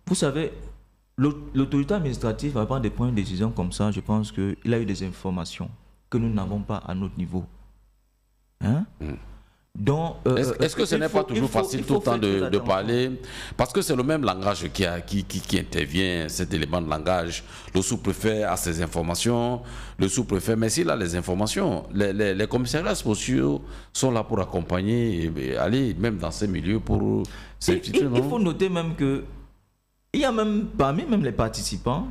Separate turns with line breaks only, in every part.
Vous savez, l'autorité administrative, va prendre des points de décision comme ça, je pense qu'il a eu des informations que nous n'avons pas à notre niveau. Hein? Donc,
est-ce que ce n'est pas toujours facile tout le temps de parler? Parce que c'est le même langage qui intervient, cet élément de langage. Le sous-préfet a ses informations, le sous-préfet, mais s'il a les informations, les commissariats sociaux sont là pour accompagner et aller même dans ces milieux pour s'infiltrer.
Il faut noter même que il y a même parmi même les participants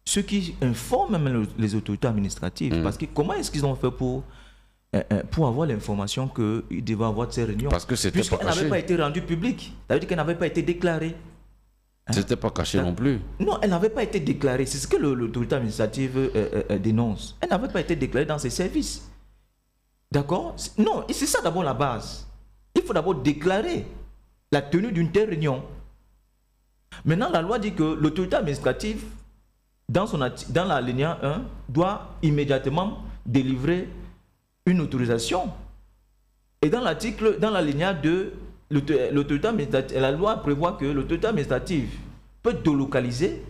ceux qui informent même les autorités administratives. Parce que comment est-ce qu'ils ont fait pour avoir l'information qu'ils devaient avoir de ces réunions?
Parce que c'était pas caché.
Puisqu'elle n'avait pas été rendue publique. Ça veut dire qu'elle n'avait pas été déclarée.
C'était pas caché non plus.
Non, elle n'avait pas été déclarée. C'est ce que l'autorité administrative dénonce. Elle n'avait pas été déclarée dans ses services. D'accord? Non, c'est ça d'abord la base. Il faut d'abord déclarer la tenue d'une telle réunion. Maintenant, la loi dit que l'autorité administrative, dans l'alinéa 1, doit immédiatement délivrer une autorisation. Et dans l'alinéa 2, l'autorité administrative, la loi prévoit que l'autorité administrative peut délocaliser,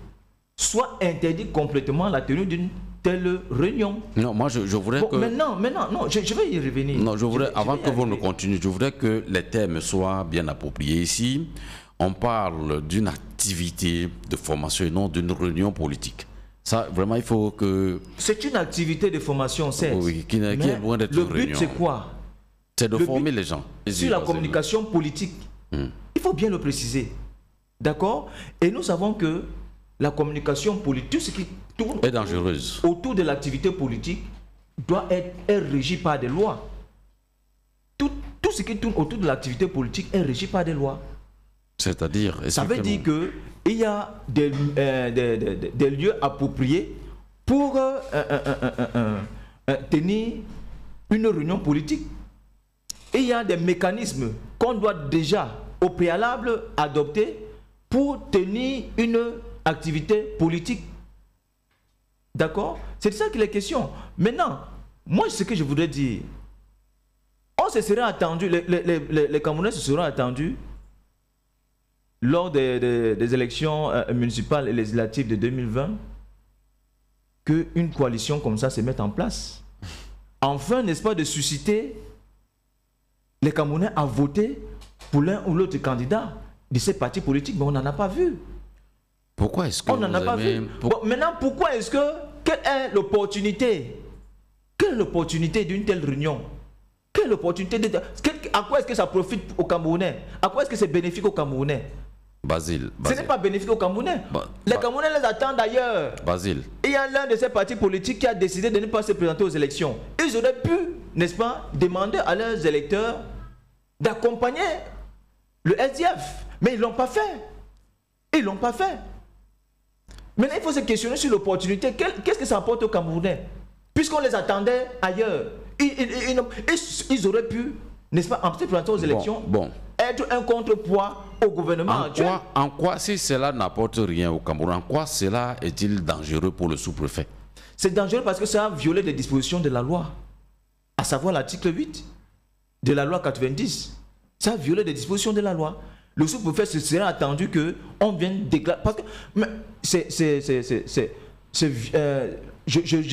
soit interdire complètement la tenue d'une telle réunion.
Non, moi je voudrais que...
Maintenant, non, je vais y revenir.
Non, avant que vous ne continuiez, je voudrais que les termes soient bien appropriés ici. On parle d'une activité de formation et non d'une réunion politique. Ça, vraiment, il faut que...
C'est une activité de formation, certes.
Oui, qui est loin d'être une réunion.
Le but, c'est quoi?
C'est de former les gens.
Sur la communication politique. Il faut bien le préciser. D'accord? Et nous savons que la communication politique, tout ce qui tourne
est dangereuse.
Autour de l'activité politique, doit être régi par des lois. Tout ce qui tourne autour de l'activité politique est régi par des lois.
C'est-à-dire,
ça veut dire qu'il y a des lieux appropriés pour tenir une réunion politique. Et il y a des mécanismes qu'on doit déjà au préalable adopter pour tenir une activité politique. D'accord? C'est de ça qu'il est question. Maintenant, moi ce que je voudrais dire, on se serait attendu, les Camerounais se seront attendus lors des élections municipales et législatives de 2020, qu'une coalition comme ça se mette en place. Enfin, n'est-ce pas, de susciter les Camerounais à voter pour l'un ou l'autre candidat de ces partis politiques, mais on n'en a pas vu.
Pourquoi est-ce que
on n'en a pas vu. Bon, maintenant, pourquoi est-ce que... Quelle est l'opportunité? Quelle est l'opportunité d'une telle réunion? Quelle est l'opportunité à quoi est-ce que ça profite aux Camerounais? À quoi est-ce que c'est bénéfique aux Camerounais?
Basile.
Ce n'est pas bénéfique aux Camerounais. Les Camerounais les attendent d'ailleurs.
Basile.
Il y a l'un de ces partis politiques qui a décidé de ne pas se présenter aux élections. Ils auraient pu, n'est-ce pas, demander à leurs électeurs d'accompagner le SDF. Mais ils ne l'ont pas fait. Ils ne l'ont pas fait. Maintenant, il faut se questionner sur l'opportunité. Qu'est-ce que ça apporte aux Camerounais? Puisqu'on les attendait ailleurs. Ils auraient pu, n'est-ce pas, en se présentant aux élections, être un contrepoids au gouvernement actuel.
En quoi, si cela n'apporte rien au Cameroun, en quoi cela est-il dangereux pour le sous-préfet?
C'est dangereux parce que ça a violé les dispositions de la loi, à savoir l'article 8 de la loi 90. Ça a violé les dispositions de la loi. Le sous-préfet se serait attendu qu'on vienne déclarer. Parce que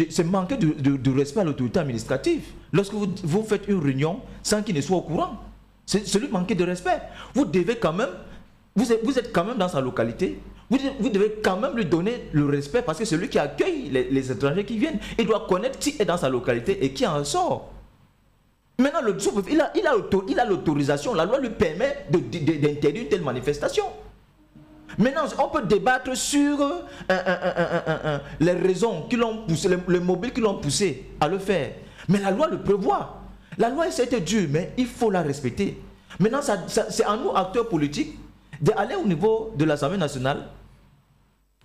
c'est manquer de respect à l'autorité administrative. Lorsque vous faites une réunion sans qu'il ne soit au courant, c'est lui manquer de respect. Vous devez quand même, vous êtes quand même dans sa localité, vous devez quand même lui donner le respect parce que c'est lui qui accueille les étrangers qui viennent. Il doit connaître qui est dans sa localité et qui en sort. Maintenant, le sous-préfet, il a l'autorisation, la loi lui permet d'interdire une telle manifestation. Maintenant, on peut débattre sur les raisons qui l'ont poussé, les mobiles qui l'ont poussé à le faire. Mais la loi le prévoit. La loi, c'était dur, mais il faut la respecter. Maintenant, c'est à nous, acteurs politiques, d'aller au niveau de l'Assemblée nationale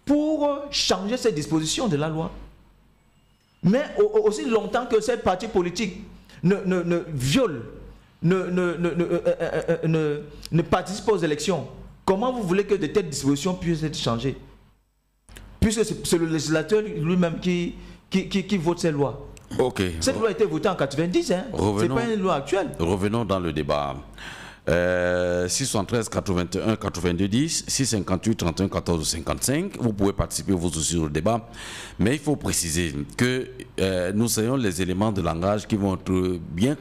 pour changer ces dispositions de la loi. Mais aussi longtemps que ces partis politiques ne violent, ne participent pas aux élections, comment vous voulez que de telles dispositions puissent être changées? Puisque c'est le législateur lui-même qui vote ces lois.
Ok.
Cette loi a été votée en 90, hein. Ce n'est pas une loi actuelle.
Revenons dans le débat. 673 81 82 10, 658 31 14 55. Vous pouvez participer vous aussi au débat. Mais il faut préciser que nous ayons les éléments de langage qui vont être bien